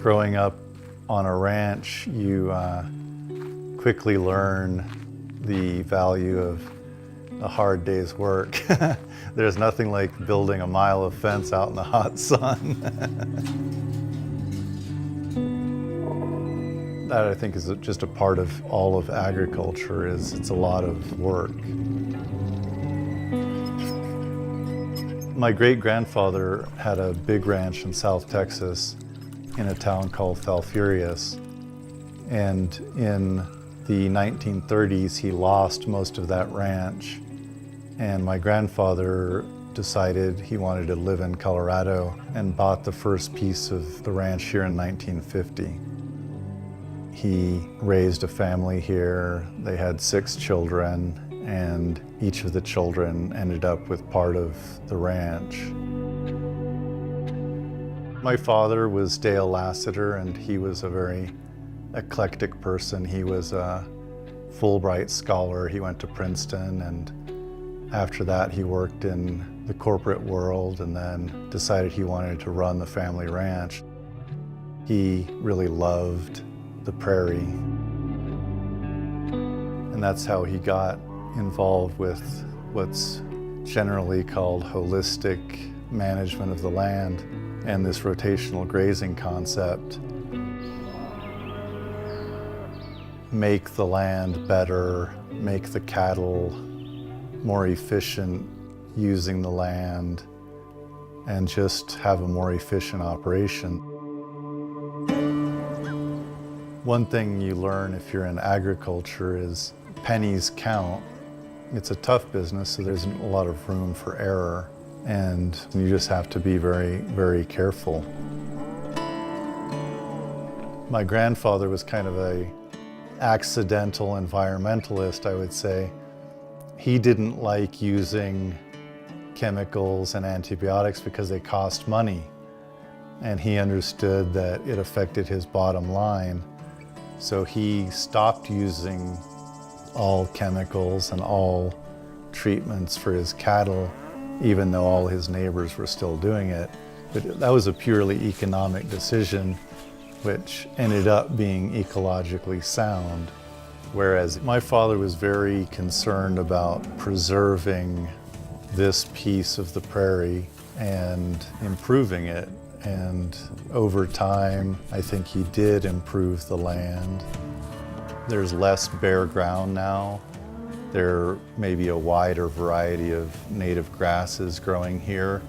Growing up on a ranch, you quickly learn the value of a hard day's work. There's nothing like building a mile of fence out in the hot sun. That, I think, is just a part of all of agriculture. It's a lot of work. My great-grandfather had a big ranch in South Texas in a town called Falfurrias. And in the 1930s, he lost most of that ranch. And my grandfather decided he wanted to live in Colorado and bought the first piece of the ranch here in 1950. He raised a family here. They had 6 children, and each of the children ended up with part of the ranch. My father was Dale Lasater, and he was a very eclectic person. He was a Fulbright scholar. He went to Princeton, and after that he worked in the corporate world and then decided he wanted to run the family ranch. He really loved the prairie. And that's how he got involved with what's generally called holistic management of the land and this rotational grazing concept. Make the land better, make the cattle more efficient using the land, and just have a more efficient operation. One thing you learn if you're in agriculture is pennies count. It's a tough business, so there's a lot of room for error, and you just have to be very, very careful. My grandfather was kind of an accidental environmentalist, I would say. He didn't like using chemicals and antibiotics because they cost money, and he understood that it affected his bottom line. So he stopped using all chemicals and all treatments for his cattle, even though all his neighbors were still doing it. But that was a purely economic decision, which ended up being ecologically sound. Whereas my father was very concerned about preserving this piece of the prairie and improving it. And over time, I think he did improve the land. There's less bare ground now. There may be a wider variety of native grasses growing here.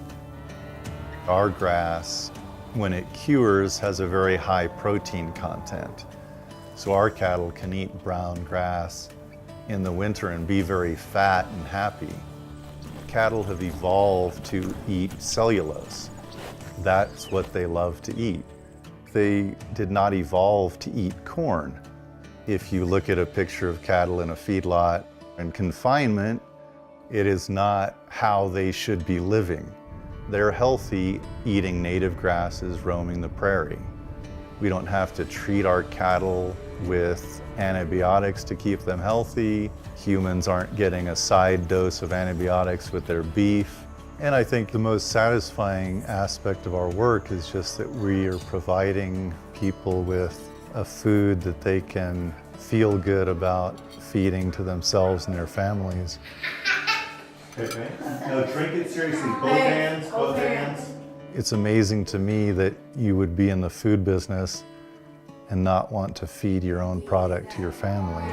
Our grass, when it cures, has a very high protein content. So our cattle can eat brown grass in the winter and be very fat and happy. Cattle have evolved to eat cellulose. That's what they love to eat. They did not evolve to eat corn. If you look at a picture of cattle in a feedlot in confinement, it is not how they should be living. They're healthy eating native grasses, roaming the prairie. We don't have to treat our cattle with antibiotics to keep them healthy. Humans aren't getting a side dose of antibiotics with their beef. And I think the most satisfying aspect of our work is just that we are providing people with a food that they can feel good about feeding to themselves and their families. Okay. Now drink it seriously. Both hands, both hands. It's amazing to me that you would be in the food business and not want to feed your own product to your family.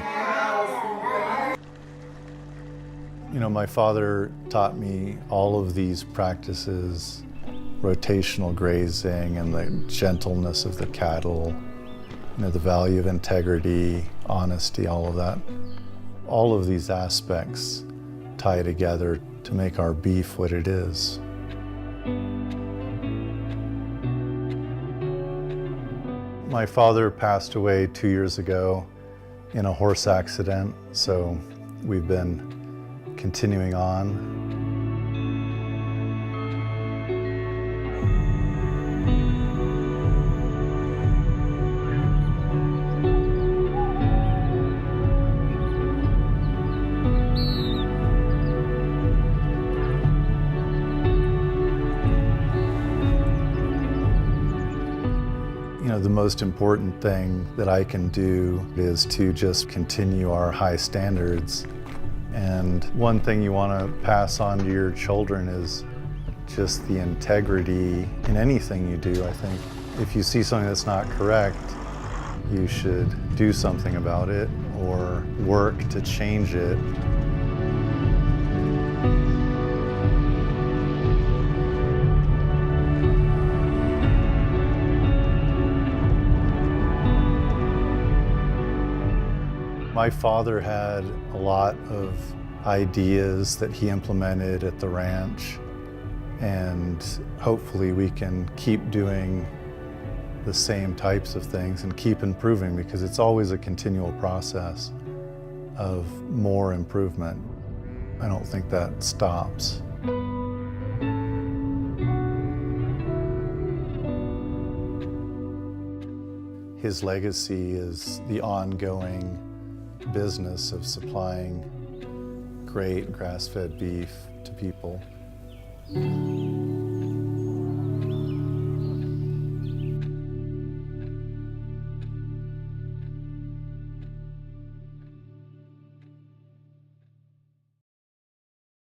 You know, my father taught me all of these practices, rotational grazing and the gentleness of the cattle, you know, the value of integrity, honesty, all of that. All of these aspects tie together to make our beef what it is. My father passed away 2 years ago in a horse accident, so we've been continuing on. You know, the most important thing that I can do is to just continue our high standards. And one thing you want to pass on to your children is just the integrity in anything you do. I think if you see something that's not correct, you should do something about it or work to change it. My father had a lot of ideas that he implemented at the ranch, and hopefully we can keep doing the same types of things and keep improving, because it's always a continual process of more improvement. I don't think that stops. His legacy is the ongoing business of supplying great grass-fed beef to people.